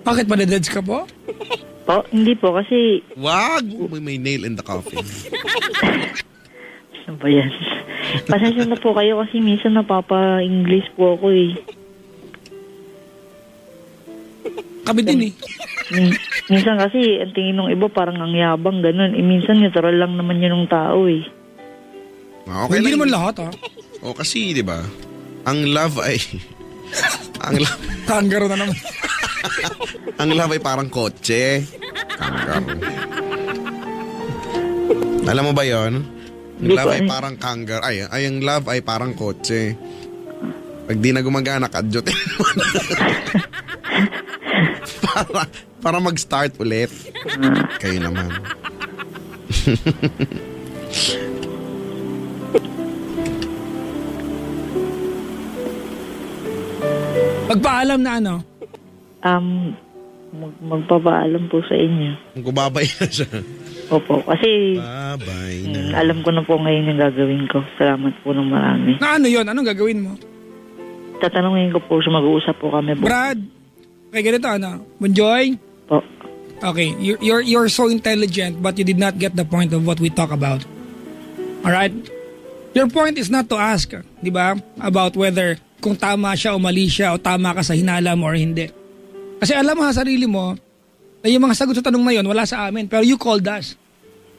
Bakit madadeds ka po? Po, hindi po kasi... Wag! May nail in the coffin. Ano ba yan? Pasensya na po kayo kasi minsan napapa-English po ako eh. Kami din eh. Minsan kasi ang tingin ng iba parang ang yabang ganun. Minsan neutral lang naman yun ng tao eh. Okay Hindi lang. naman lahat ha. O kasi, di ba? Ang love ay... Kanggaro na naman. Ang love ay parang kotse. Kanggaro. Alam mo ba yon? Ang love ay parang kanggaro. Ay, ang love ay parang kotse. Pag di na gumagana, kadyotin mo na. para mag-start ulit. Kayo naman. Magpaalam na ano? Magpapaalam po sa inyo. Magbabay na siya. Opo, kasi Babay na. alam ko na po ngayon yung gagawin ko. Salamat po ng marami. Na ano yun? Anong gagawin mo? Tatanungin ko po siya, mag-uusap po kami. Brad, okay, ganito ano? Bonjoy? Po. Okay, you're so intelligent but you did not get the point of what we talk about. Alright? Your point is not to ask, di ba? About whether kung tama siya o mali siya o tama ka sa hinala mo or hindi. Kasi alam mo sa sarili mo na yung mga sagot sa tanong na yun wala sa amin pero you called us.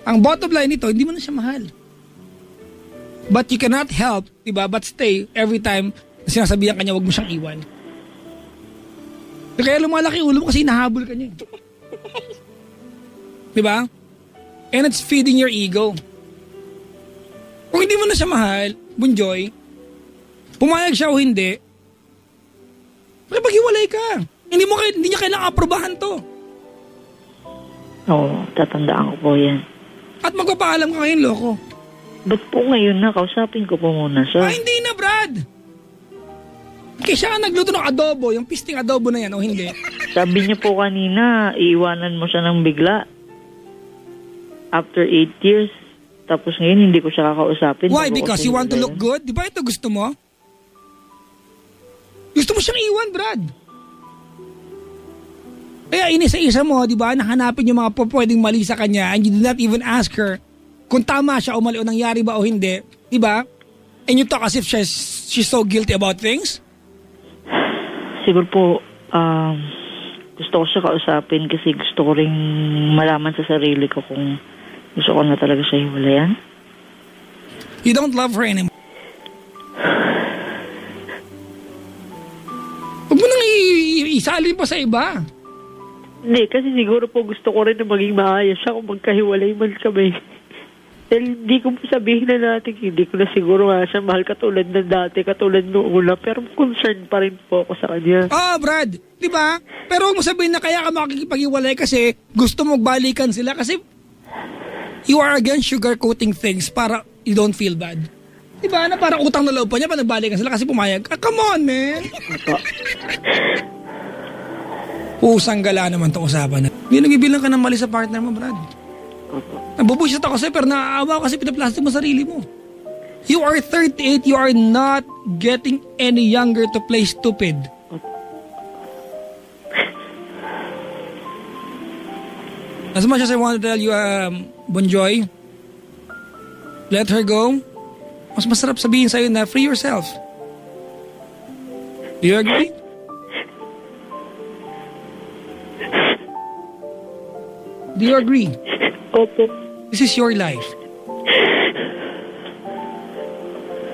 Ang bottom line nito, hindi mo na siya mahal. But you cannot help, di ba? But stay every time na sinasabihan kanya wag mo siyang iwan. Kaya lumalaki ulo mo kasi hinahabol ka niya. Di ba? And it's feeding your ego. Kung hindi mo na siya mahal, Bunjoy, pumayag siya o hindi, makipaghiwalay ka. Hindi niya kailangang aprobahan to. Oo, tatandaan ko po yan. At magpapaalam ka ngayon, loko. Ba't po ngayon na? Kausapin ko po muna siya. Ah, hindi na, Brad. Kaya siya ang nagluto ng adobo, yung pisting adobo na yan o hindi. Sabi niya po kanina, iiwanan mo siya ng bigla. After 8 years. Tapos ngayon, hindi ko siya kakausapin. Why? Because you want to look good? Di ba ito gusto mo? Gusto mo siyang iwan, Brad. Kaya inisa-isa mo, di ba, nahanapin yung mga pwedeng mali sa kanya and you did not even ask her kung tama siya o mali o nangyari ba o hindi. Di ba? And you talk as if she's so guilty about things? Siguro po, gusto ko siya kausapin kasi gusto ko rin malaman sa sarili ko kung gusto ko na talaga siya hiwalayan. You don't love her anymore. Huwag mo nang isalin pa sa iba. Hindi, kasi siguro po gusto ko rin na maging maayos siya kung magkahiwalay man kami. Dahil hindi ko po sabihin na natin, hindi ko na siguro nga siya mahal katulad ng dati, katulad noong una, pero concerned pa rin po ako sa kanya. Oh, Brad, di ba? Pero huwag mo sabihin na kaya ka makikipaghiwalay kasi gusto mo balikan sila kasi you are against sugarcoating things para you don't feel bad. Di ba? Na parang utang na loob pa niya pa nagbalikan sila kasi pumayag. Ah, come on, man! Opo. Pusang gala naman itong usapan na. Hindi nagbibilang ka ng mali sa partner mo, Brad. Opo. Nabubusit ako sa'yo pero naaawa kasi pinaplastic mo sarili mo. You are 38, you are not getting any younger to play stupid. As much as I want to tell you, Bonjoy, let her go. Mas masarap sabihin sa'yo na free yourself. Do you agree? Do you agree? Opo. This is your life.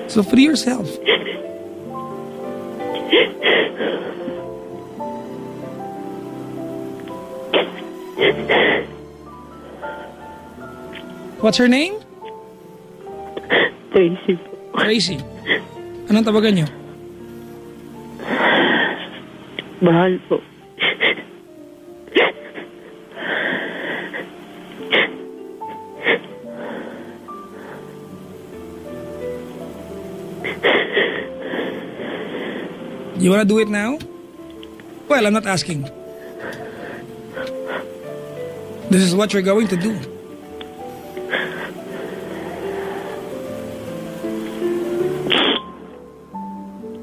So free yourself. What's her name? Tracy po. Tracy. Anong tawagan niyo? Mahal po. You wanna do it now? Well, I'm not asking. This is what you're going to do.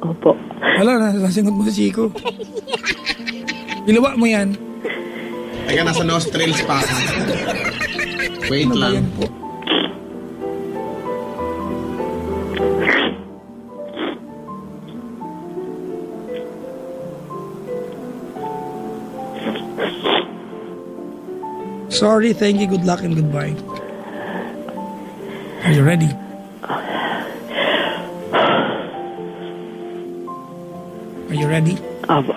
Opo. Wala, nasingot mo si Chico. Ilawa mo yan. Teka, nasa nostrils pa ako. Wait Ano ba lang. yan po? Sorry, thank you, good luck, and goodbye. Are you ready? Are you ready? Aba.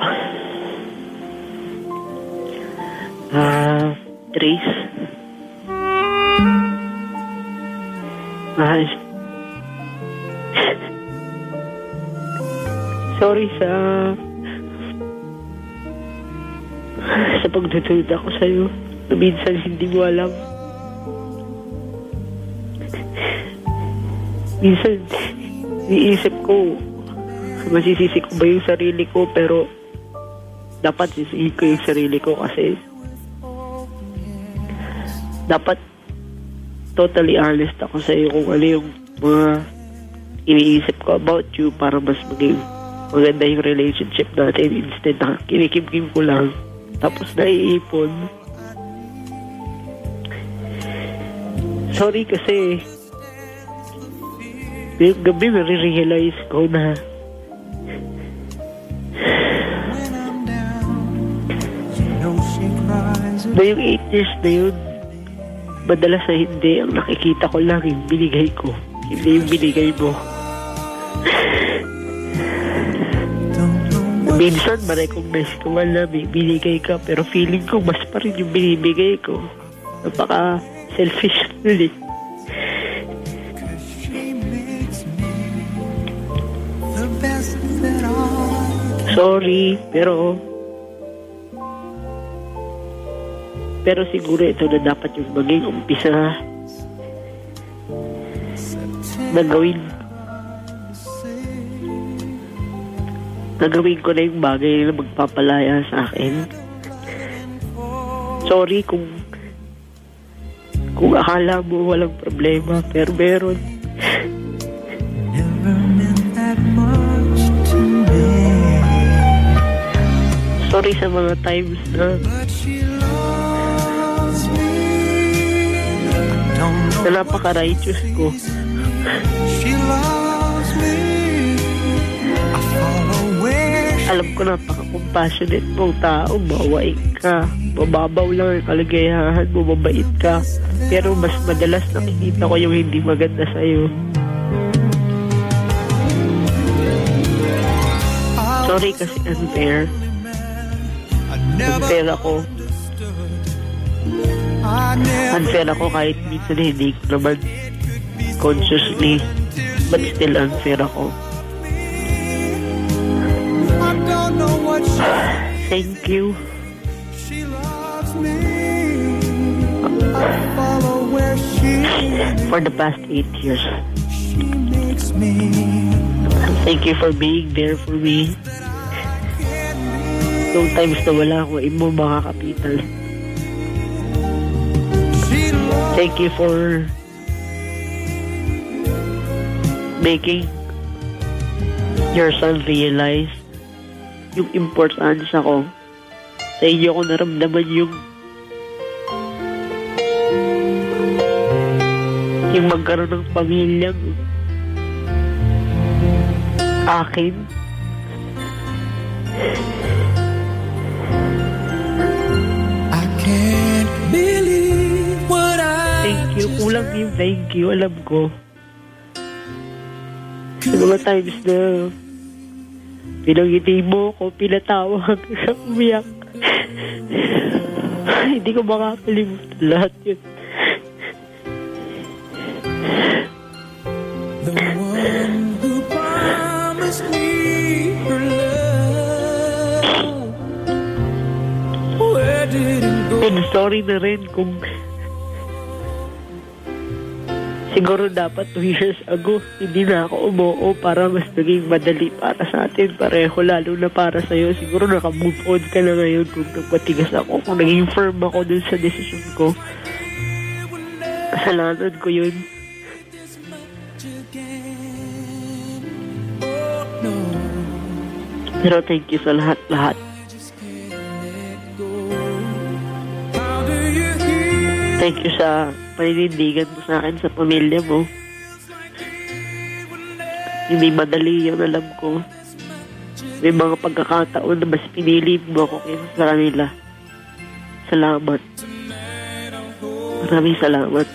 Trace. Sorry sa pagdududa ko sa'yo. Minsan hindi mo alam. Minsan, iisip ko, masisisi ko ba yung sarili ko, pero dapat sisihin ko yung sarili ko kasi dapat totally honest ako sa iyo kung ano yung mga iniisip ko about you para mas maging maganda yung relationship natin instead na kinikim-kim ko lang tapos naiipon. Sorry kasi yung gabi nare-realize ko na yung 8 years na yun, madalas na hindi, ang nakikita ko lang yung binigay ko, hindi yung binigay mo. Minsan, ma-recognize ko man na binigay ka, pero feeling ko mas pa rin yung binibigay ko. Napaka-selfish nun eh. Sorry, pero siguro ito na dapat yung maging umpisa na gawin ko na yung bagay na magpapalaya sa akin. Sorry kung akala mo walang problema, pero meron. Sorry sa mga times na napaka-righteous ko. Alam ko napaka-compassionate mong tao, mawain ka, mababaw lang ang kaligayahan mo, mabait ka, pero mas madalas nakikita ko yung hindi maganda sa'yo. Sorry kasi unfair ako kahit minsan hindi ko naman consciously, but still unfair ako. Thank you. For the past 8 years. Thank you for being there for me. Noong times na wala akong imo mga kapital. Thank you for making your son realize yung importance ako. Sa inyo ko naramdaman yung magkaroon ng pamilyang akin. I can't believe what I Thank you. Kulang yung thank you. Alam ko. Sa mga times na pinangiti mo ko, pinatawag sa umiyak. Hindi ko makakalimutan lahat yun. The one who promised me her love, where did it go? And sorry na rin kung siguro dapat 2 years ago hindi na ako umuo para mas naging madali para sa atin pareho, lalo na para sa'yo. Siguro naka-move on ka na ngayon kung nagpatigas ako, kung naging firm ako dun sa decision ko. Kasalanan ko yun. Pero thank you sa lahat-lahat. Thank you sa paninindigan mo sa akin, sa pamilya mo. Hindi madali yun, alam ko. May mga pagkakataon na mas pinili mo ako kaysa sa kanila. Salamat. Maraming salamat.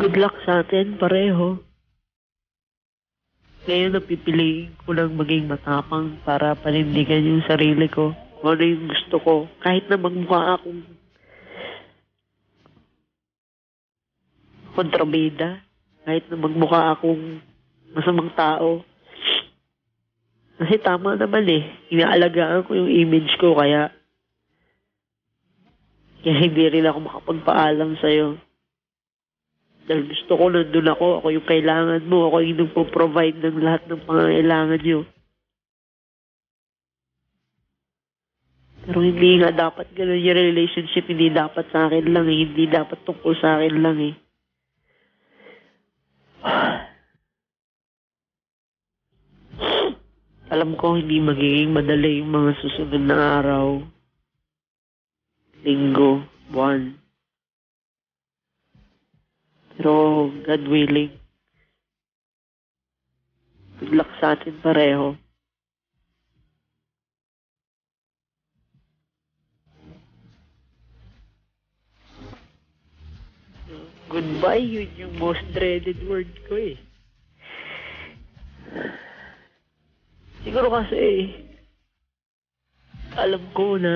Good luck sa atin, pareho. Ngayon napipiliin ko lang maging matapang para panindigan yung sarili ko. Kung ano yung gusto ko. Kahit na magmukha akong kontrabida. Kahit na magmukha akong masamang tao. Kasi tama naman eh. Inaalagaan ko yung image ko kaya hindi rin ako makapagpaalam sa'yo. Dahil gusto ko nandun ako yung kailangan mo, ako yung nagpo-provide ng lahat ng pangangailangan nyo. Pero hindi nga dapat ganun yung relationship, hindi dapat sa akin lang eh, hindi dapat tungkol sa akin lang eh. Alam ko hindi magiging madali yung mga susunod na araw, linggo, buwan. Pero God willing, good luck sa atin pareho. Goodbye, yun yung most dreaded word ko eh. Siguro kasi alam ko na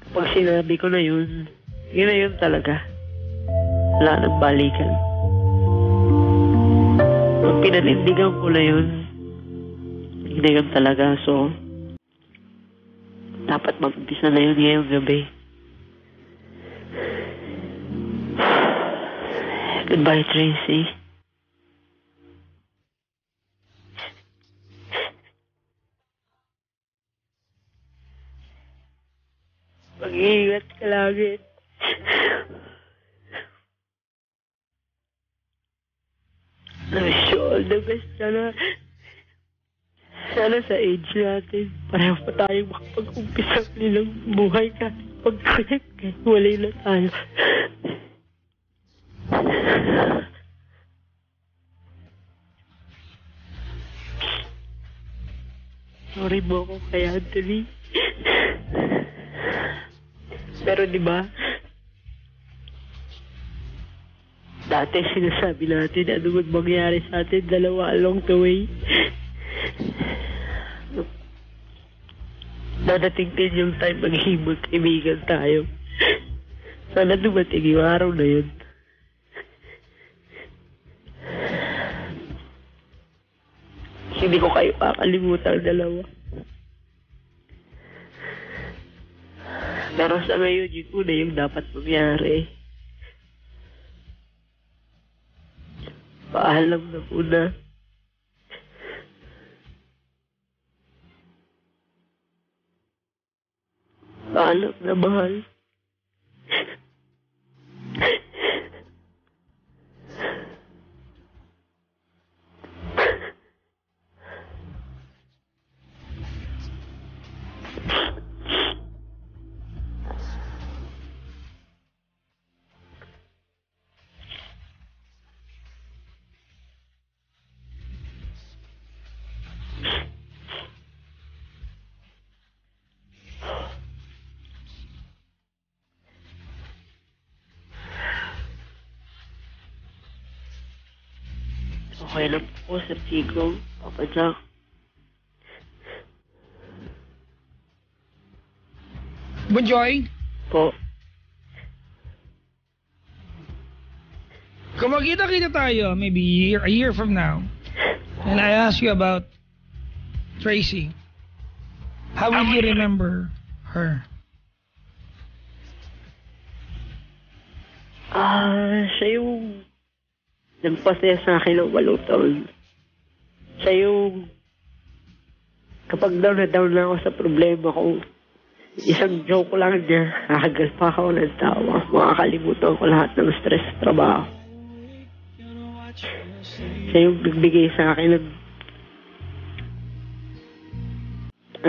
pag sinabi ko na yun na yun talaga. Wala nang balikan. Pag pinanindigan ko na yun na yun talaga. So, dapat mag-umpisa na yun ngayong gabi. Goodbye, Tracy. Mag-iingat ka lagi. I wish you all the best. Sana sa age natin, pareho pa tayong makapag-umpisa nilang buhay kahit pag-connect kahit walay na tayo. Sorry mo ako kay Anthony. Pero diba, dati sinasabi natin ano man mangyari sa atin dalawa along the way. Dadating din yung time magiging magkaibigan tayo. Sana dumating yung araw na yun. Hindi ko kayo kakalimutan dalawa. Pero sa ngayon, yun una yung dapat mangyari. Paalam na muna. Paalam na mahal. Okay lang po, Sir Chico, Papa Jack. Bonjoy, Po. kung magkita-kita tayo, maybe a year from now, and I ask you about Tracy, how will you remember her? Siya yung nagpasaya sa akin ng 8 taon. Siya yung Kapag down na ako sa problema ko, isang joke lang niya, hahagal pa ako ng tawa. Makakalimutan ko lahat ng stress sa trabaho. Siya yung nagbigay sa akin ng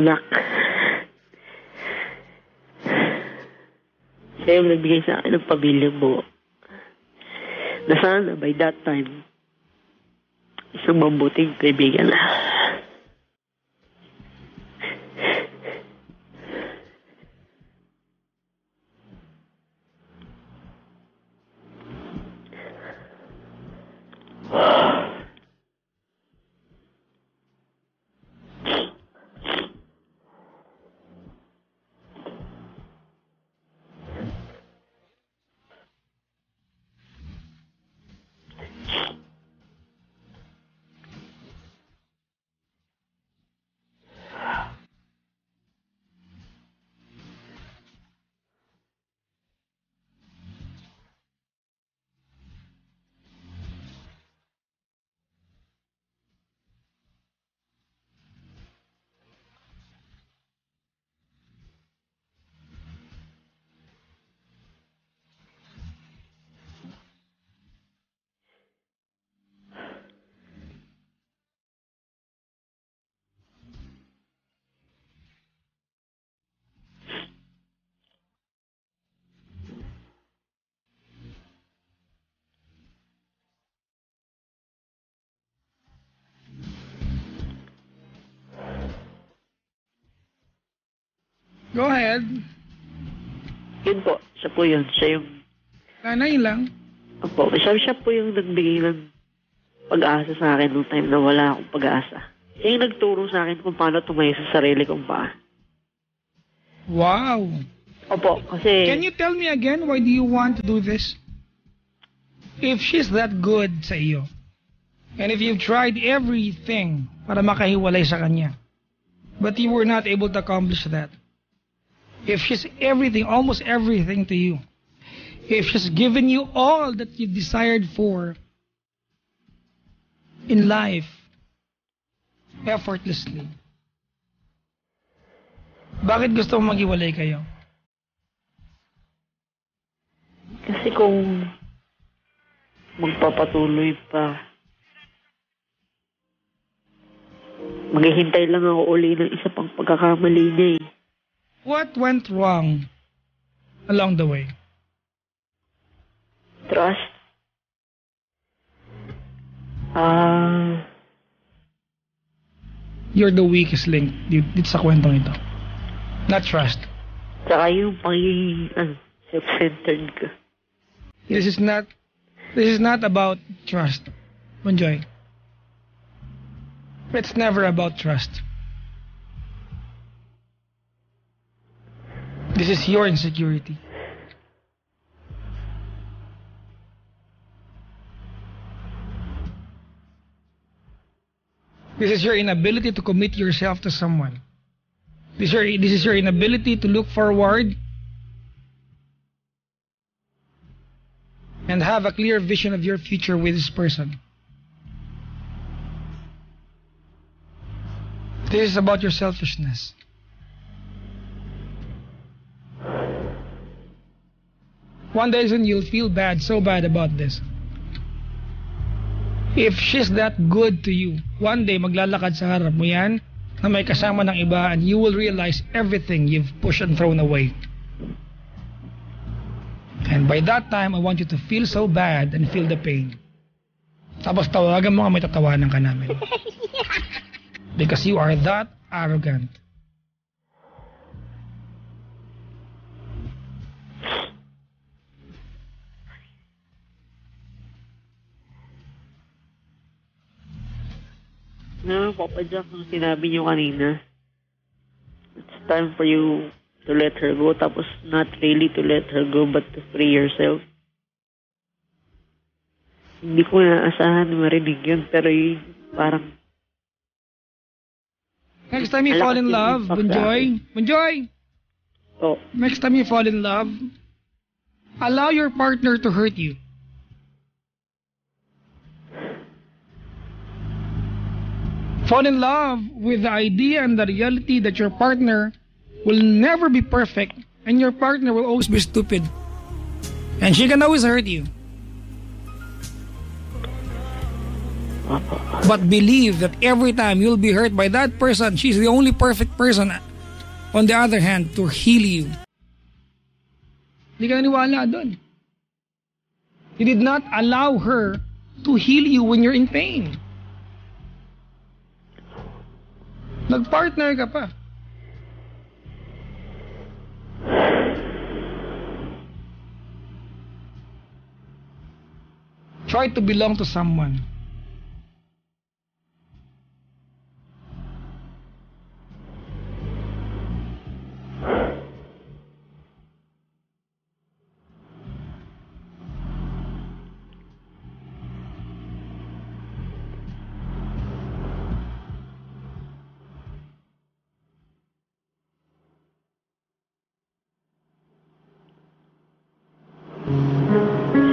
anak. Siya yung nagbigay sa akin ng pamilyang buo. Na sana, by that time, isang mabuting kaibigan na. Go ahead. Yun po, siya po yun. Siya yung, Nanay lang. opo, siya po yung nagbigay ng pag-asa sa akin nung time na wala akong pag-asa. Siya yung nagturo sa akin kung paano tumayo sa sarili kong paa. Wow. Opo, kasi... Can you tell me again, why do you want to do this? If she's that good sa iyo, and if you've tried everything para makahiwalay sa kanya, but you were not able to accomplish that, if she's everything, almost everything to you, if she's given you all that you desired for in life, effortlessly, bakit gusto mo maghiwalay kayo? Kasi kung magpapatuloy pa, maghihintay lang ako uli ng isa pang pagkakamali niya eh. What went wrong along the way? Trust. You're the weakest link dito sa kwentong ito. Not trust. Saka yung pagiging self-centered ka. This is not about trust. Enjoy. It's never about trust. This is your insecurity. This is your inability to commit yourself to someone. This is your inability to look forward and have a clear vision of your future with this person. This is about your selfishness. One day soon you'll feel bad, so bad about this. If she's that good to you, one day maglalakad sa harap mo yan na may kasama ng iba and you will realize everything you've pushed and thrown away. And by that time, I want you to feel so bad and feel the pain. Tapos tawagan mo nga, may tatawanan ka namin. Because you are that arrogant. No, Papa Jack, ang sinabi niyo kanina, it's time for you to let her go, tapos not really to let her go, but to free yourself. Hindi ko naasahan marinig yun, pero parang... Next time you fall in love, Bunjoy, Oh, next time you fall in love, allow your partner to hurt you. Fall in love with the idea and the reality that your partner will never be perfect and your partner will always be stupid. And she can always hurt you. But believe that every time you'll be hurt by that person, she's the only perfect person on the other hand to heal you. Hindi ka naniwala doon. You did not allow her to heal you when you're in pain. Nag-partner ka pa. Try to belong to someone.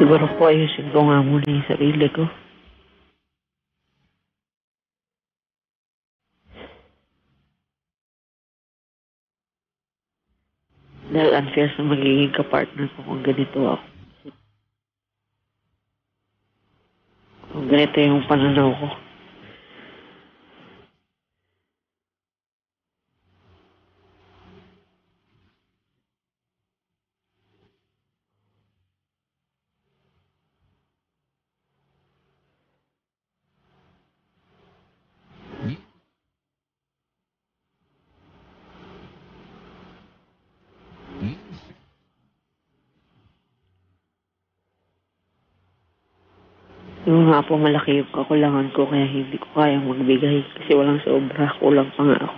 Siguro po ayusin ko nga muna yung sarili ko. Dahil unfair sa magiging kapartner ko kung ganito ako. Kung ganito yung pananaw ko. Yung nga po malaki yung kakulangan ko kaya hindi ko kayang magbigay kasi walang sobra, kulang pa nga ako.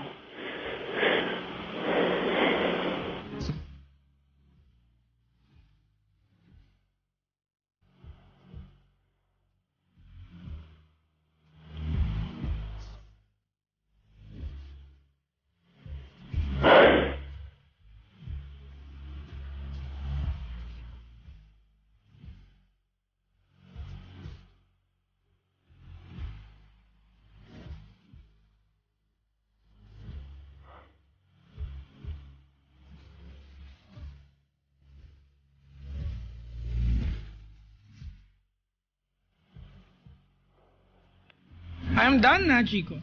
I'm done na, Chico.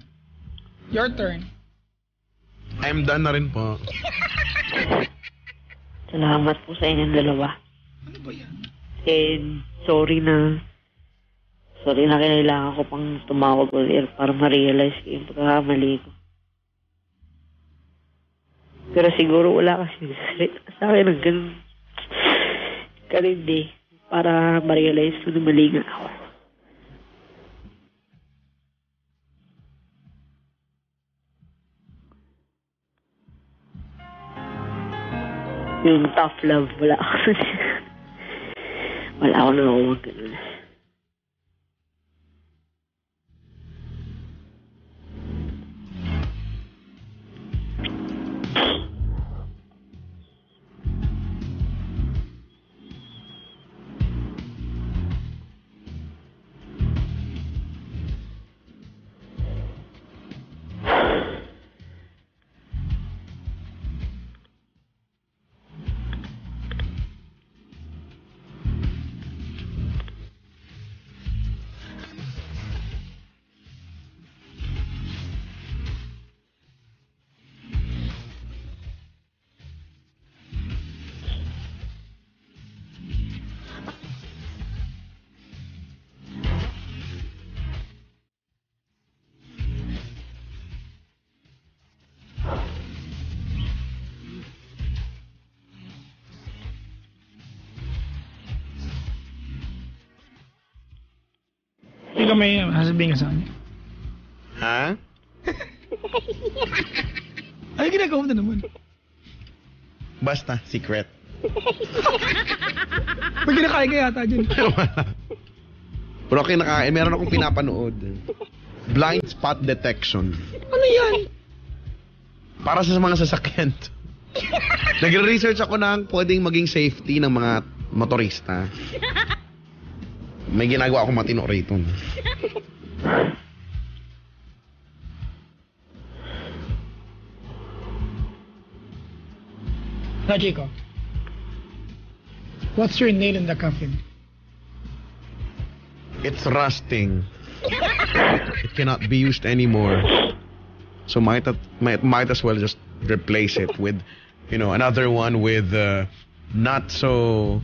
Your turn. I'm done na rin po. Salamat po sa inyong dalawa. Ano ba yan? And sorry na kailangan ko pang tumawag ulit para ma-realize ko yung pagkakamali ko. Pero siguro wala kasi sa akin ng ganun kalindi para ma-realize ko na mali nga ako. Yung tough love, wala ako. Wala ako na ako mag-ganun. Ikaw may sasabihin ka sa kanya. Ha? Ay, ginagawa mo na naman. Basta, secret. May kinakain ka yata dyan. Pero kinakain, meron akong pinapanood. Blind spot detection. Ano yan? Para sa mga sasakyan. Nagre-research ako ng pwedeng maging safety ng mga motorista. May ginagawa akong matino rito. Now, Chico, what's your nail in the coffin? It's rusting. It cannot be used anymore. So might as well just replace it with, another one with not so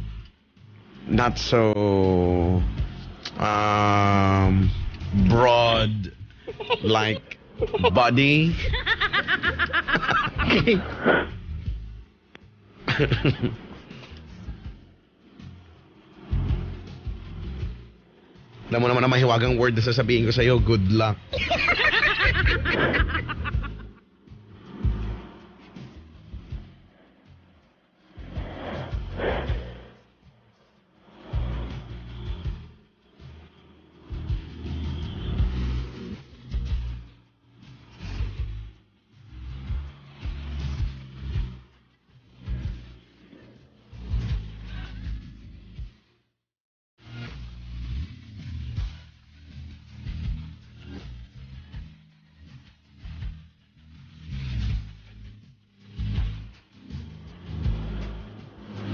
broad like body. Okay. Alam mo naman na mahiwagang word na sasabihin ko sa'yo, good luck.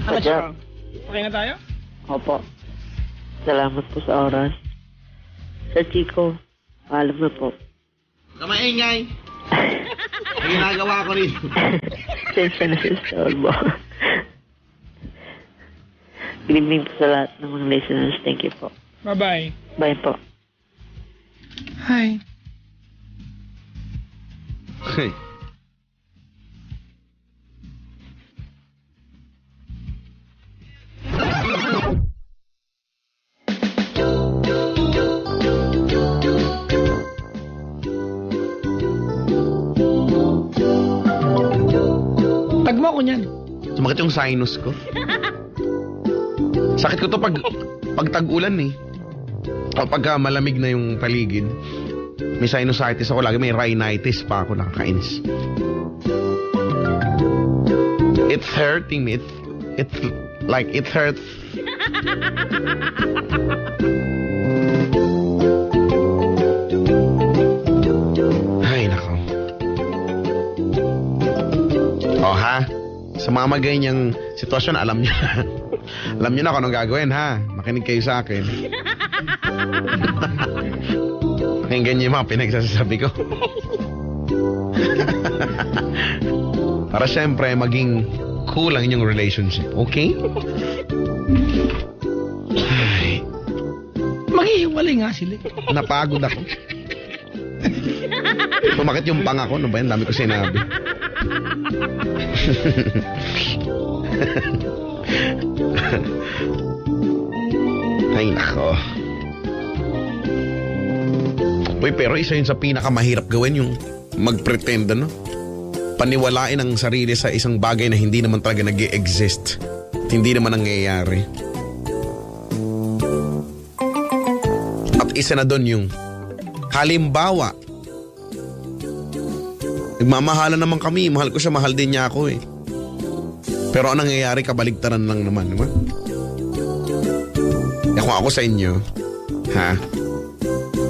Ano, Chico? Okay na tayo? Opo. Salamat po sa oras. Sa Chico, paalam na po. Kamaingay! Ang ginagawa ko rin. Sensya na sa storbo. Good evening po sa lahat ng mga listeners. Thank you po. Bye-bye. Bye po. Hi. Hey. Tagmo ko niyan. Sumakit yung sinus ko. Sakit ko to pag tag-ulan eh. O pagka malamig na yung paligid. May sinusitis ako lagi, may rhinitis pa ako, nakakainis. It's hurting me. It's like it hurts. Ay, nako. O ha? Sa mga maganyang sitwasyon, alam niyo na. Alam niyo na kung anong gagawin, ha? Makinig kayo sa akin. Pakinggan niyo yung mga pinagsasabi ko. Para syempre, maging cool ang inyong relationship, okay? Ay, Maghihiwalay nga sila. napagod ako. Sumakit yung panga ko. Ano ba yan? Dami ko sinabi. Ay, nako. Uy, pero isa yun sa pinakamahirap gawin, yung mag-pretend, ano? Paniwalain ang sarili sa isang bagay na hindi naman talaga nag-i-exist. At hindi naman nangyayari. At isa na doon yung halimbawa, nagmamahalan naman kami, mahal ko siya, mahal din niya ako eh. Pero ang nangyayari, kabaligtaran lang naman, di ba? Kung ako sa inyo, ha?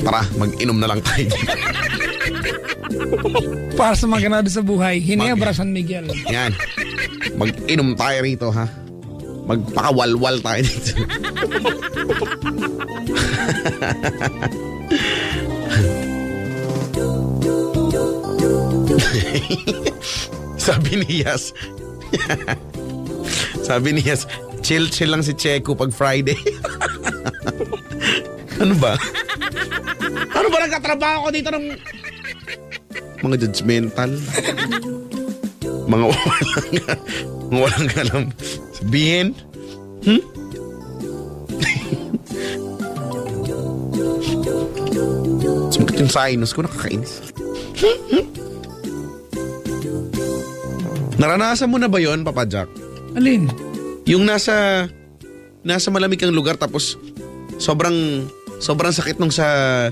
Tara, mag-inom na lang tayo. Para sa mga ganado sa buhay, Hinebra San Miguel. Yan. Mag-inom tayo rito, ha? Magpakawalwal tayo dito. Sabi ni Yas, chill lang si Checo pag Friday. Ano ba? Ano ba nagkatrabaho ko dito ng mga judgmental? Mga walang alam. Sabihin? Sumakit yung sinus ko, nakakainis. Naranasan mo na ba yon, Papa Jack? Alin? Yung nasa malamig kang lugar tapos sobrang sakit nung sa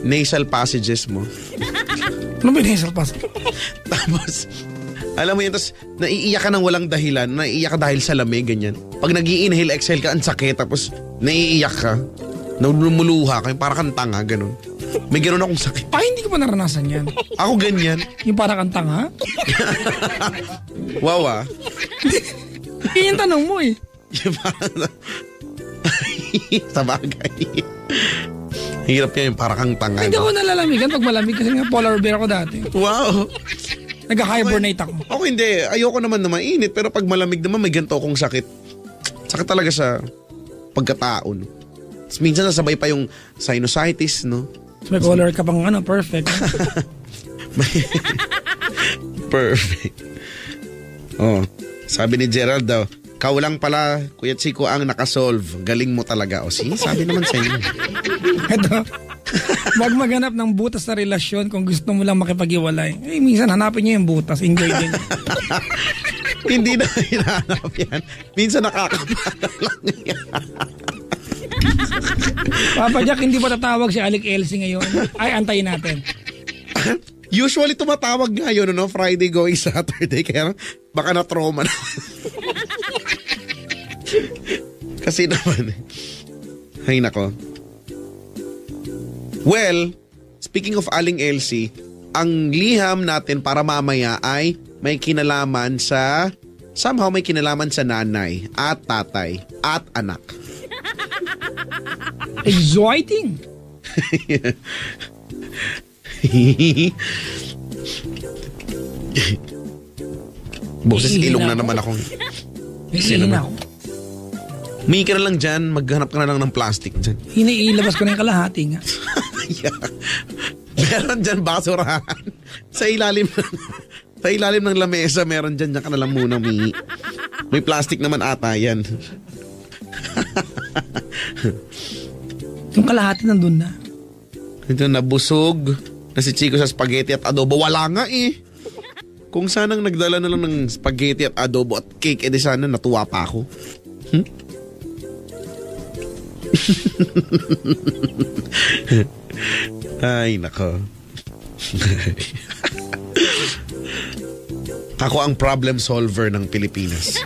nasal passages mo. Ano ba yung nasal passage? Tapos alam mo yun, tapos naiiyak ka ng walang dahilan, naiiyak ka dahil sa lamig, ganyan. Pag nag-i-inhale, exhale ka, ang sakit, tapos naiiyak ka. Namumuluha ka, yung para kang tanga, ganun. May ganun akong sakit. Ay, hindi ko pa naranasan yan. Ako ganyan. Yung para kang tanga? Wow ah. Yun yung tanong mo eh. Yung parang... Sa bagay. Hirap yan yung para kang tanga. Hindi ako nalalamigan pag malamig kasi nga polar bear ako dati. Wow. Nag-hibernate ako. Ako hindi. Ayoko naman na mainit. Pero pag malamig naman, may ganito akong sakit. Sakit talaga sa pagkatao. No? Minsan nasabay pa yung sinusitis, no? So may color ka pang perfect. Perfect. Oh, sabi ni Gerald daw, "Kau lang pala, Kuya Chico, ang nakasolve. Galing mo talaga." O sabi naman sa inyo. Ito, wag maghanap ng butas sa relasyon kung gusto mo lang makipag-iwalay. Eh, minsan hanapin niyo yung butas. Enjoy din. Hindi na hinahanap yan. Minsan nakakapala lang yan. Papa Jack, hindi pa tatawag si Alec Elsie ngayon. Ay, antayin natin. Usually tumatawag nga yun, no? Friday going Saturday. Kaya baka na-trauma na. Kasi naman, ay nako. Well, speaking of Aling Elsie, ang liham natin para mamaya ay may kinalaman sa, somehow may kinalaman sa nanay at tatay at anak. Exciting. Boses ilong na naman ako. Hihina ako. May ka na lang dyan, maghanap ka na lang ng plastic dyan. Hiniilabas ko na yung kalahati nga. Meron dyan basurahan. Sa ilalim ng lamesa, meron dyan ka na lang muna. May plastic naman ata yan. Yung kalahati nandun na. Ito, nabusog na si Chico sa spaghetti at adobo. Wala nga eh. Kung sanang nagdala na lang ng spaghetti at adobo at cake, edi sana natuwa pa ako. Ay, nako. Ako ang problem solver ng Pilipinas.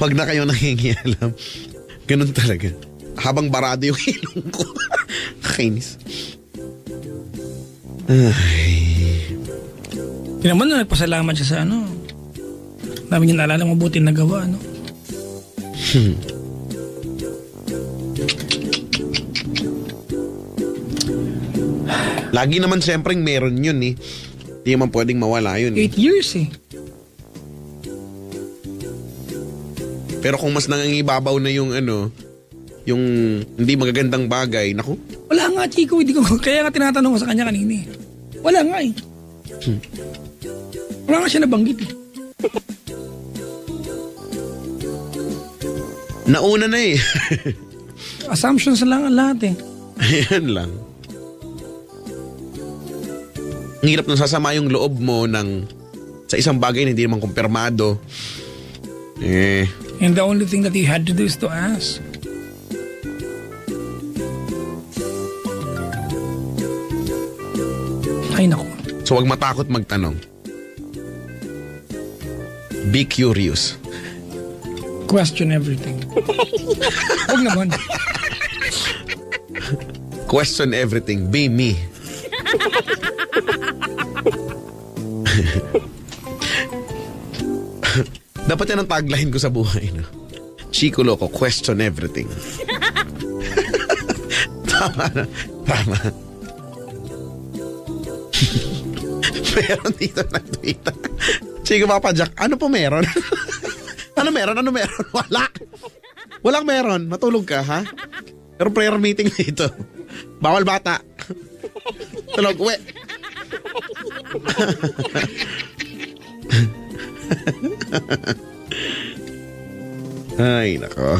Pag na kayo nangingialam, ganun talaga. Habang barado yung ilong ko. Kainis. Ay. Yun naman na nagpasalamat siya sa dami niya naalala mabuti na gawa, Lagi naman siyempre meron yun eh. Hindi naman pwedeng mawala yun 8 years eh. Pero kung mas nangangibabaw na yung yung hindi magagandang bagay, naku. Wala nga, Chico. Kaya nga tinatanong ko sa kanya kanina eh. Wala nga eh. Wala nga siya nabanggit eh. Nauna na eh. Assumptions lang ang lahat eh. Ayan lang. Ang hirap nang sasama yung loob mo sa isang bagay na hindi naman kumpirmado. And the only thing that you had to do is to ask. Ay naku. So wag matakot magtanong. Be curious. Question everything. Huwag naman. Question everything. Be me. Dapat yan ang tagline ko sa buhay. No? Chico Loco, question everything. Tama na. Tama. Meron dito na tweet. Chico Papa Jack, ano po meron? Ano meron? Wala. Walang meron. Matulog ka, ha? Pero prayer meeting dito. Bawal bata. Tulog, uwi. Ay, nako.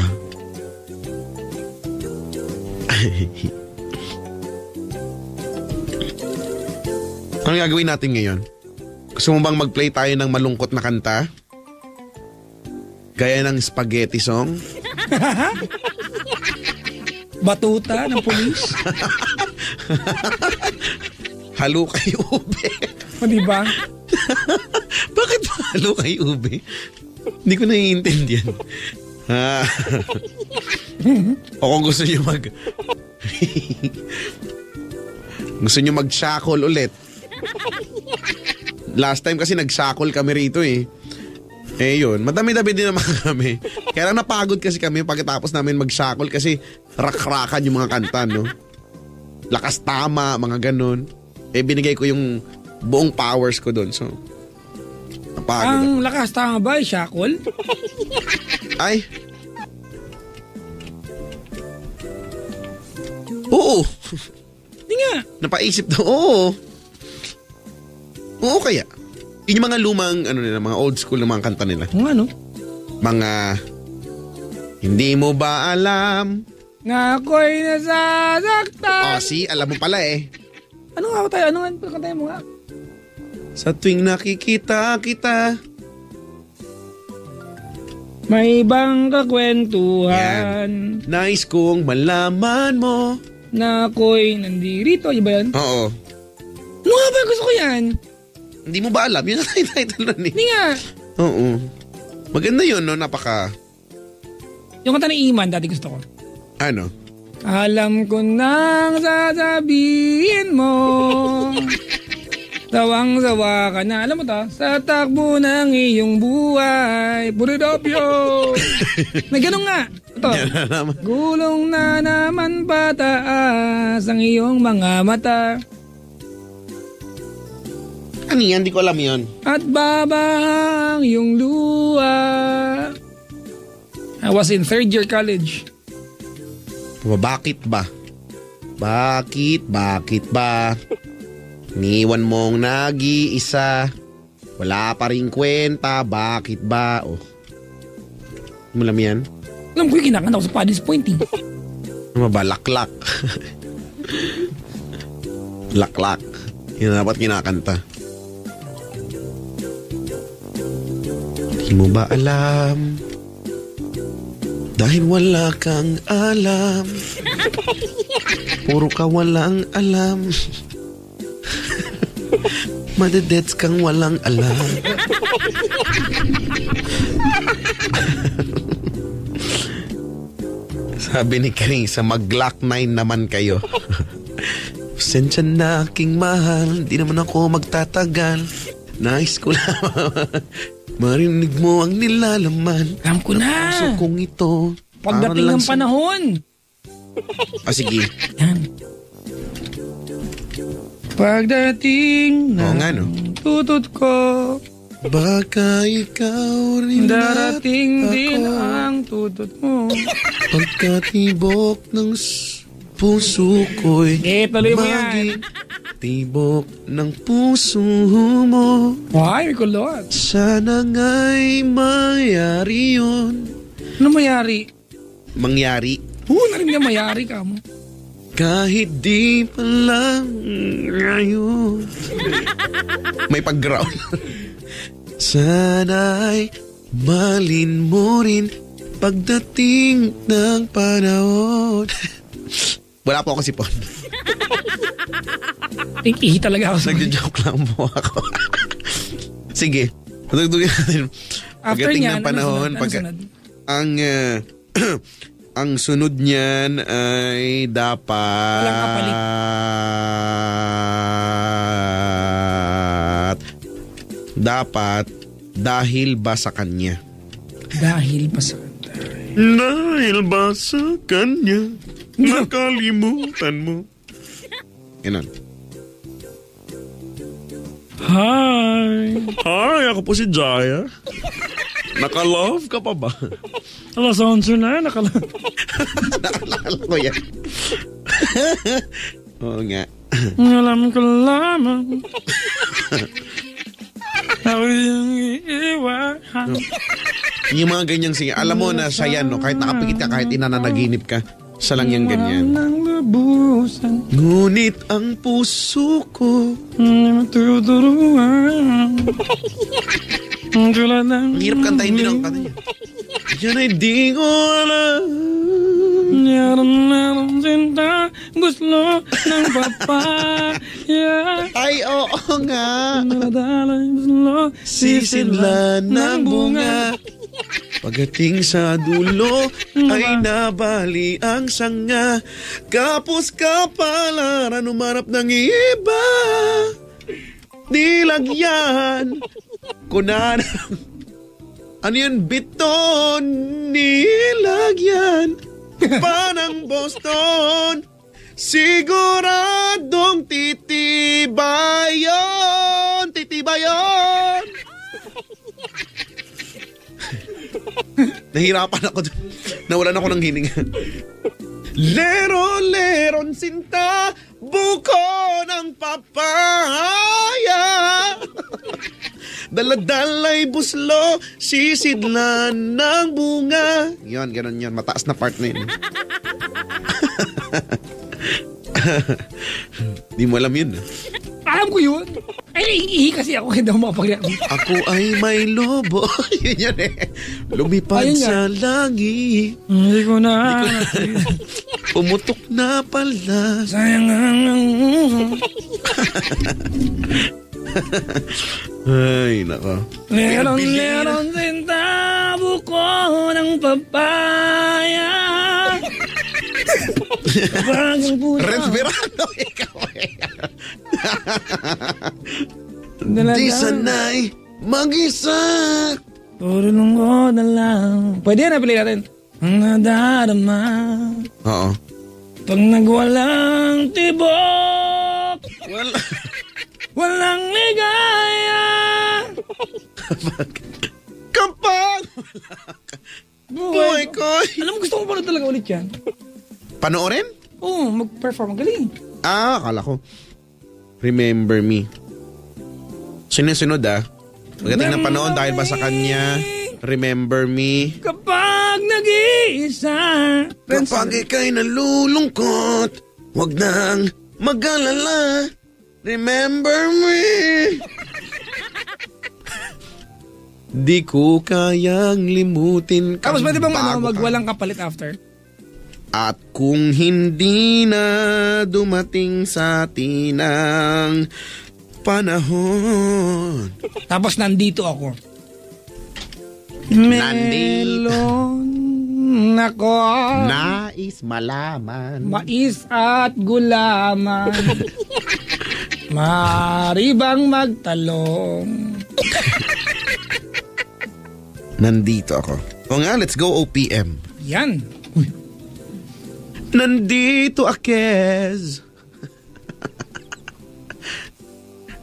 Ano gagawin natin ngayon? Gusto mo bang mag-play tayo ng malungkot na kanta? Gaya ng spaghetti song? Batuta ng pulis? Halo kay ube. O diba? Bakit ba halo kay ube? Hindi ko naiintindihan. O kung gusto nyo gusto nyo mag-shackle ulit. Last time kasi nag-shackle kami rito eh. Eh yun, madami-dami din naman kami. Kaya lang napagod kasi kami pagkatapos namin mag-shackle kasi rak-rakan yung mga kanta, no? Lakas tama, mga ganun. Eh binigay ko yung buong powers ko doon, so napagod. Ang lakas tama ba, shackle? Ay. Oo. Hindi nga. Napaisip daw, oo. Oo kaya. Yung mga lumang, nila, mga old school na mga kanta nila. Ano? Mga, hindi mo ba alam? Nga ako'y nasasaktan. Oh, see, alam mo pala eh. Ano nga tayo? Ano nga kantayin mo nga? Sa tuwing nakikita kita. May ibang kakwentuhan. Nais kong malaman mo. Na ako'y nandirito. Yung ba yan? Oo. Ano nga ba? Gusto ko yan. Hindi mo ba alam? Yun ang title nun eh. Hindi nga. Oo. Maganda yun, no? Napaka... Yung kanta ni Iman, dati gusto ko. Ano? Alam ko nang sasabihin mo. Sawang-sawa ka na. Alam mo ta? Sa takbo ng iyong buhay. Buridopyo. May ganun nga. Ito. Gulong na naman pataas ang iyong mga mata. Ano yan? Hindi ko alam yun. At babahang yung luha. I was in third year college. Bakit ba? Bakit ba? Niwan mong nag-iisa. Wala pa rin kwenta. Bakit ba? Oh. Mo alam yan? Alam ko yung kinakanta ko sa Paddy's Point eh. Ano ba? Laklak. Laklak. Yun dapat kinakanta. Di mo ba alam? Dahil wala kang alam. Puro ka walang alam. Madedets kang walang alam. Sabi ni Carissa, mag-Glock 9 naman kayo. Pasensya na aking mahal, di naman ako magtatagal. Nais ko lang marinig mo ang nilalaman. Alam ko na. Puso kong ito. Pagdating ng panahon. Ah, sige. Yan. Pagdating Oo nga, no? tutot ko. Baka ikaw rin Darating din ang tutot mo. Pagkatibok ng puso ko'y Tuloy mo yan. Tibok ng puso mo. Why? May kulot. Sana nga'y mayari yun. Ano mayari? Mangyari. Narinig niya mayari ka mo. Kahit di pa lang ngayon. May pag-ground. Sana'y malin mo rin pagdating ng panahon. Wala po ako sipon. Ihi talaga ako. Nagjo-joke lang po ako. Sige. Patugtugin natin. After Pagdating niyan, ng panahon, ano sunod? Ang sunod niyan ay dapat... Walang kapalit. Dapat dahil ba sa kanya? Dahil pa sa kanta. Dahil ba sa kanya? Nakalimutan mo. Ganun. Hi, ako po si Jaya. Naka-love ka pa ba? Alas 11 na, nakalala. Nakalala ko yan. Oo nga. Alam ko lamang. Ako yung iiwan. Yung mga ganyang sige. Alam mo na siya yan, no? Kahit nakapikit ka, kahit inananaginip ka, siya lang yung ganyan. Ngunit ang puso ko tuturuan. ang hirap kantahin din ang kanta niya. Yan ay di ko alam. Meron sinta gusto ng papaya. Ay, oo nga. Nadalay gusto Sisidlan ng bunga. Pagdating sa dulo ay nabali ang sanga. Kapos kapalaran umarap ng iba. Nilagyan ko na ng... Ano yun? Biton nilagyan pa ng Boston. Siguradong titibay yun. Titibay yun. Nahirapan ako doon. Nawalan ako ng hininga. Lero-leron sinta, buko ng papaya. Daladalay buslo, sisidlan ng bunga. Yan, ganun yan. Mataas na part na yun. Di mo alam yun. Alam ko yun. Ay, iihi kasi ako. Hindi ako makapag-react. Ako ay may lobo. Yun yan eh. Lumipad Ayun sa langit. Hindi ko na. Pumutok na pala. Sayang ang... Ay, nako. Meron sinta, buko ng papaya. Bagang puso. Resperado ikaw eh. Dalaga. Di sanay mag-isa. Puro lungkot na lang. Pwede na pili natin. Ang nadarama. Oo. Pag nagwalang tibok. Walang ligaya. Kapag buhay ko. Alam mo, gusto ko pala talaga ulit yan. Panoorin? Oo, mag-perform. Magaling. Akala ko. Remember Me. Sinusunod Pagdating ng panahon dahil ba sa kanya, Remember Me. Kapag nag-iisa. Kapag ika'y nalulungkot, huwag nang mag-alala. Remember Me. Di ko kayang limutin. Tapos pwede bang bago ka. magwalang kapalit after? At kung hindi na dumating sa atin ang panahon. Tapos nandito ako. Nandito. Melon ako. Nais malaman. Mais at gulaman. Maaari bang magtalong? Nandito ako. O nga, let's go OPM. Yan. Nandito akes.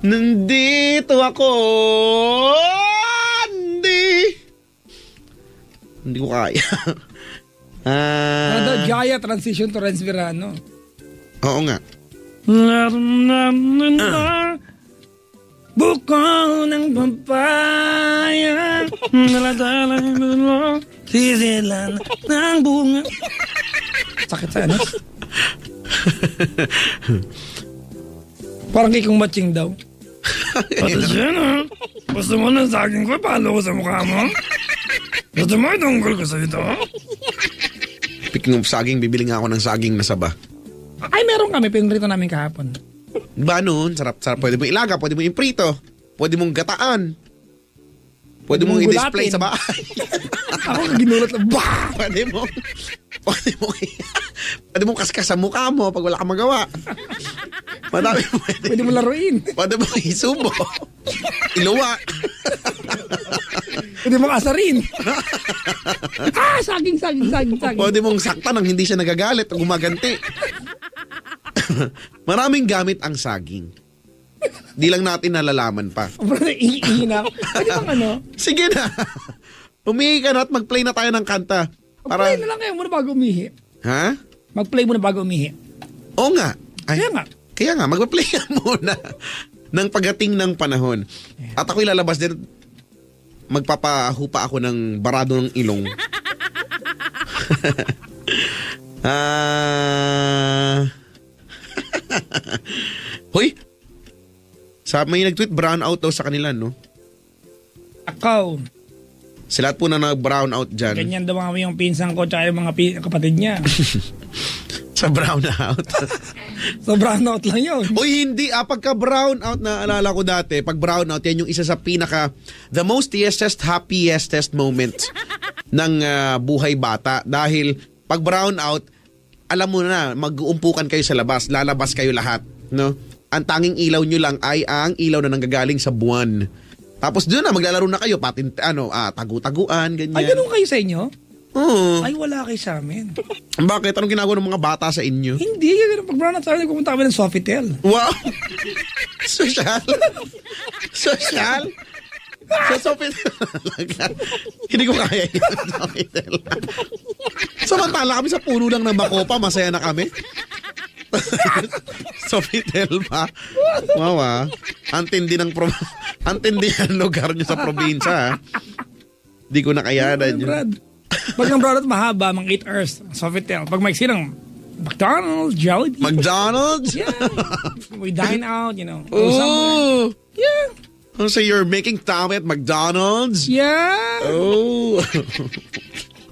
Nandito ako. Hindi ko kaya. Ano Jaya transition to Renz Virano. Oo nga. Buko ng papaya. Naladala mo. Sisilan ng bunga. Sakit sa ano? Parang kay kong matching daw. Pati siya na. Gusto mo na saging ko, palo ko sa mukha mo? Gusto mo itungkol ko sa ito? Speaking of saging, bibili nga ako ng saging na saba. Ay, meron kami. Pinrito namin kahapon. Ba nun? Sarap-sarap. Pwede mong ilaga, pwede mong imprito. Pwede mong gataan. Pwede mong i-display sa bahay. Ako ginulat na, bah! Pwede mong kaskas sa mukha mo pag wala kang magawa. Madami Pwede mo laruin. Pwede mong isubo. Iluwa. Pwede mo asarin. Saging. Pwede mong saktan nang hindi siya nagagalit o gumaganti. Maraming gamit ang saging. Di lang natin nalalaman pa. Iihi na ako. Pwede bang ano? Sige na. Umihi ka na at mag-play na tayo ng kanta. Mag-play na lang kayo muna bago umihi. Ha? Mag-play muna bago umihi. Oo nga. Ay, Kaya nga. mag-play ka muna ng pagdating ng panahon. At ako'y lalabas din. Magpapahupa ako ng barado ng ilong. Hoy! May nag-tweet, brown out daw sa kanila, no? Akaw. Sila po na nag-brown out dyan. Ganyan daw kami yung pinsan ko tsaka yung mga kapatid niya. Sa brown out. So brown out lang yun. Uy, hindi. Pagka brown out, naalala ko dati, pag brown out, yan yung isa sa pinaka, the most happiest moment buhay bata. Dahil pag brown out, alam mo na, mag-uumpukan kayo sa labas, lalabas kayo lahat, no? Ang tanging ilaw nyo lang ay ang ilaw na nanggagaling sa buwan. Tapos doon na, maglalaro na kayo, tagu-taguan, ganyan. Ay, ganun kayo sa inyo? Oo. Ay, wala kayo sa amin. Bakit? Anong ginagawa ng mga bata sa inyo? Hindi, ganun. Pag brown out sa amin, pumunta kami ng Sofitel. Wow! Social? Social? Sa Sofitel hindi ko kaya yun. Sofitel. Samantala kami sa puno lang ng Bacopa, masaya na kami. Sofitel pa. Wow, antindi ng lugar nyo sa probinsya. Di ko na kayanan yun. Brad. Pag ang brown out mahaba, mga 8 hours, Sofitel. Pag maiksi ng McDonald's, Jollibee. McDonald's? Yeah. We dine out, you know. Oh! Yeah. Oh, so you're making time at McDonald's? Yeah. Oh.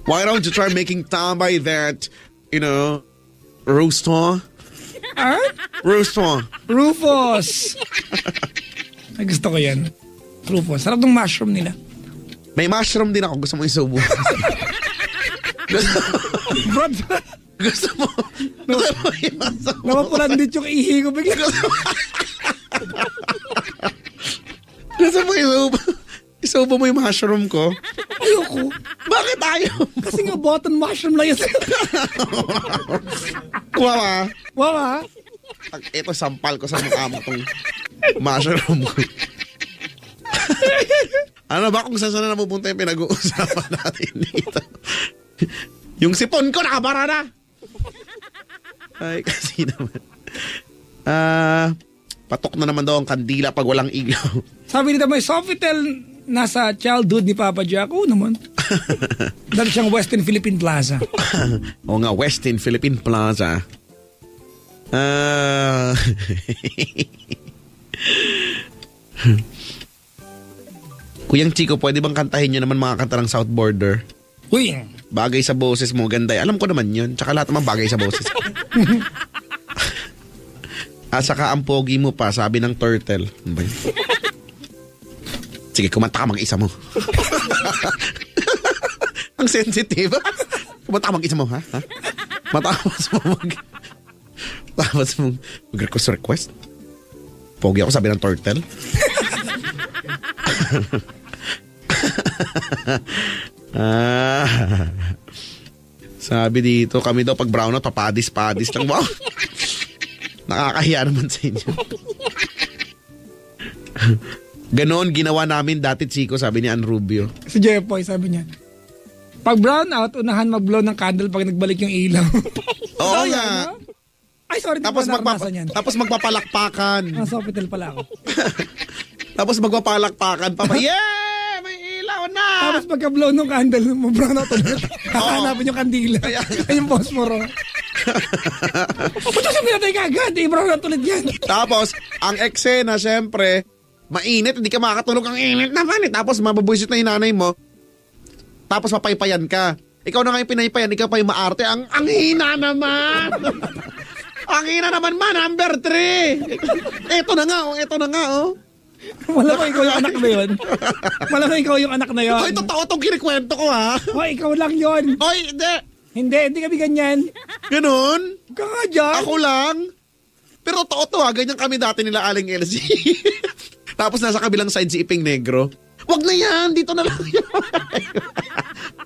Why don't you try making time by that, rooster? Rooster. Rufus. Ay, gusto ko yan. Rufus. Sarap ng mushroom nila. May mushroom din ako. Gusto mo isubo? Brad, Gusto mo napapulandit yung ihi ko bigla. Gusto mo isubo mo yung mushroom ko? Ayoko. Bakit ayaw? Kasi nga button mushroom lang yun. Wawa. Wow, Ito, sampal ko sa mukha mo tong mushroom ko. Ano ba kung saan na pupunta yung pinag-uusapan natin dito? Yung sipon ko nakabara na. Ay, kasi naman. Patok na naman daw ang kandila pag walang ilaw. Sabi nito may Sofitel nasa childhood ni Papa Jack. Oo naman. Dati siyang Western Philippine Plaza. Oo nga, Western Philippine Plaza. Kuyang Chico, pwede bang kantahin nyo naman mga kanta ng South Border? Uy. Bagay sa boses mo, ganda. Alam ko naman yun. Tsaka lahat naman bagay sa boses. Saka ang pogi mo pa, sabi ng turtle. Ano ba yun? Sige, kumanta ka mag-isa mo. Ang sensitive. Kumanta ka mag-isa mo, ha? Matapos mo mag-request? Pogi ako, sabi ng turtle. Sabi dito, kami daw pag brown out, papadis-padis lang. Wow! Nakakahiya naman sa inyo. Ganon ginawa namin dati, Chico, sabi ni Ann Rubio. Si Jeffoy, sabi niya. Pag brown out, unahan mag-blow ng candle pag nagbalik yung ilaw. Oo nga. No? Ay, sorry. Tapos magpapalakpakan. Nasa Sofitel pala ako. Tapos magpapalakpakan pa. Yeah! May ilaw na! Tapos pagka-blow ng candle, mag-brown out ulit. Hahanapin yung kandila. Ay, yung posporo. Puto siya pinatay ka agad. I-brown out ulit yan. Tapos, ang eksena, syempre, mainit. Hindi ka makakatulog. Ang init naman eh. Tapos, mababuisit na yung nanay mo. Tapos, mapaypayan ka. Ikaw na nga yung pinaypayan. Ikaw pa yung maarte. Ang hina naman! Ang hina naman number 3! Ito na nga, oh. Wala ko ikaw yung anak na yun. Wala ko ikaw yung anak na yun. Hoy, totoo itong kinikwento ko, ha? Hoy, ikaw lang yun. Hoy, Hindi kami ganyan. Ganun? Huwag ka nga dyan. Ako lang. Pero totoo to, ha? Ganyan kami dati nila Aling LC. Tapos nasa kabilang side si Iping Negro. Wag na yan, dito na lang yan.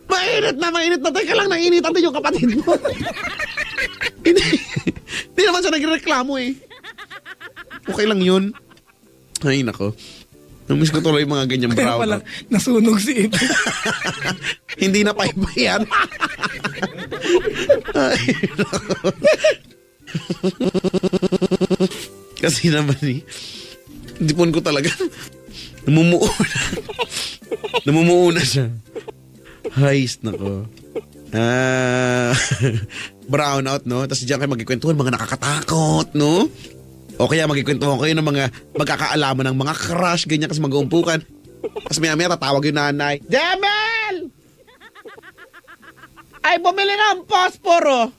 mainit na. Teka lang, nainitan din yung kapatid mo. Hindi naman siya nagreklamo eh. Okay lang yun. Ay, nako. Namiss ko tuloy mga ganyang Kaya brown. pala, nasunog si Iping. Hindi na paipayan. Ay, nako. Kasi naman eh, dipon ko talaga. Namumuo na siya. Hayes, nako. Brown out, no? Tapos diyan kayo magkikwentuhan, mga nakakatakot, no? O kaya magkikwentuhan kayo ng mga magkakaalaman ng mga crush, ganyan, kasi mag-uumpukan. Tapos maya-maya tatawag yung nanay, Jamel! Ay, bumili ng posporo!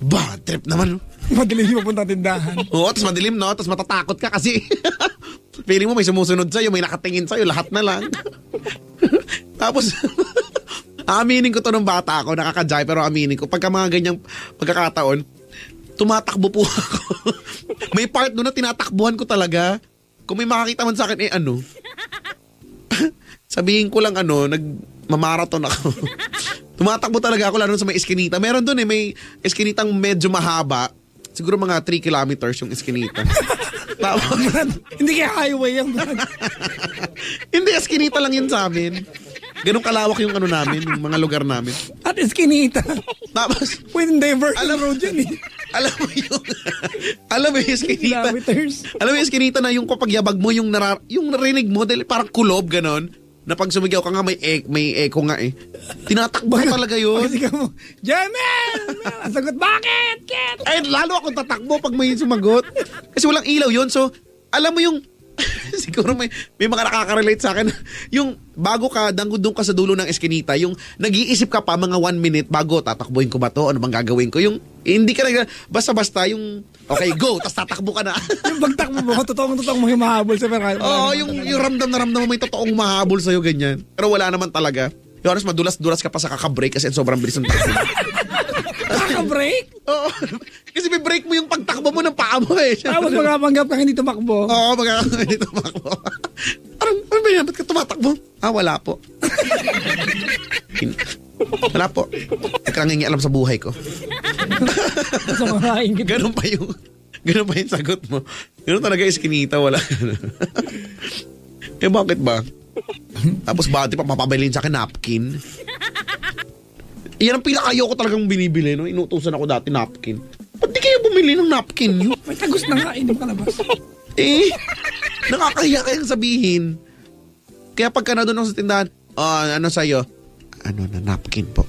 Bad trip naman, no? Madilim yung mapunta tindahan. Oo, tapos madilim, no? Tapos matatakot ka kasi feeling mo may sumusunod sa'yo, may nakatingin sa'yo, lahat na lang. Tapos, aminin ko to ng bata ako, nakakajay, pero aminin ko, pagka mga ganyang pagkakataon, tumatakbo po ako. May part doon na tinatakbuhan ko talaga. Kung may makakita man sa akin, sabihin ko lang nagmamarathon ako. Tumatakbo talaga ako lalo sa may eskinita. Meron doon may eskinitang medyo mahaba. Siguro mga 3 kilometers yung eskinita. Hindi kaya highway yan. Hindi, eskinita lang yun sa amin. Ganun kalawak yung namin, yung mga lugar namin. At eskinita. Tapos, Pwede diverse ang road yan eh. alam mo yung eskinita. Kilometers. Alam mo yung eskinita na yung kapag yabag mo, yung narinig mo, dahil parang kulob, ganon. Na pag sumigaw ka nga, may echo nga eh. Tinatakbo ko talaga yun. Kasi ka mo, Jamel! Ang sagot, bakit? Ket? Ay, lalo akong tatakbo pag may sumagot. Kasi walang ilaw yun. So, alam mo yung, siguro may mga nakaka-relate sa akin. Yung bago ka, doon ka sa dulo ng eskinita, yung nag-iisip ka pa mga 1 minute bago, tatakbuhin ko ba to? Ano bang gagawin ko? Yung, hindi ka na, basta-basta yung, okay, go, tapos tatakbo ka na. Yung pagtakbo mo, totoong mo humahabol sa Ferrari. Oo, yung ramdam na ramdam mo may totoong mahabol sa'yo, ganyan. Pero wala naman talaga. Yung honest, madulas-dulas ka pa sa kakabreak kasi sobrang bilis ng takbo. Kaka-break? Oo. Kasi may break mo yung pagtakbo mo ng paa mo eh. Tapos magapanggap ka hindi tumakbo. Oo, hindi tumakbo. Parang, ano ba yan? Ba't ka tumatakbo? Wala po. Wala po. Ikaw nang alam sa buhay ko. Sa marahin kita. Ganun pa yung sagot mo. Ganun talaga iskinita, wala. Bakit ba? Tapos bati pa mapabilin sa akin napkin. Yan ang pinakayo ko talagang binibili, no? Inutusan ako dati napkin. Ba't di kayo bumili ng napkin nyo? May tagos na nga, hindi makalabas. Nakakahiya kayang sabihin. Kaya pagka na doon ako sa tindahan, ano sa'yo? Napkin po.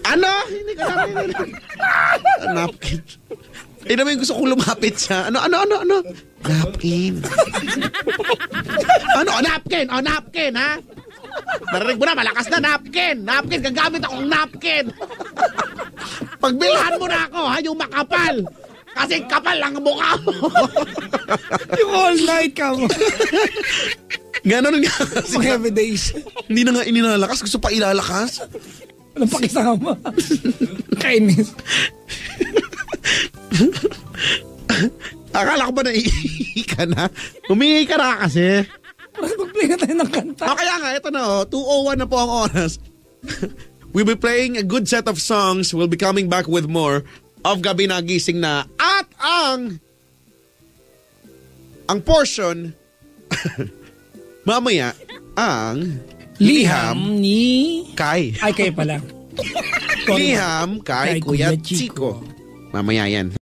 Ano? Hindi ka namin. Napkin. Naman gusto kong lumapit siya. Ano? Napkin. Napkin? Napkin, ha? Narinig mo na, malakas na napkin. Napkin, gagamit akong napkin. Pagbilhan mo na ako, yung makapal. Kasi kapal lang ang mukha mo. Yung all night ka mo. Ganon nga. Mga heavy days. Hindi na nga ininalakas, gusto pa ilalakas. Walang pakisama. Kainis. Akala ko ba naiihi ka na? Humingi ka na kasi. Mag-play na tayo ng kanta. Kaya nga, ito na 2:01 na po ang oras. We'll be playing a good set of songs. We'll be coming back with more of Gabi na Gising Na. At ang portion, mamaya, ang Liham ni... kay. Ay, kayo pala. Liham kay Kuya Chico. Mamaya yan.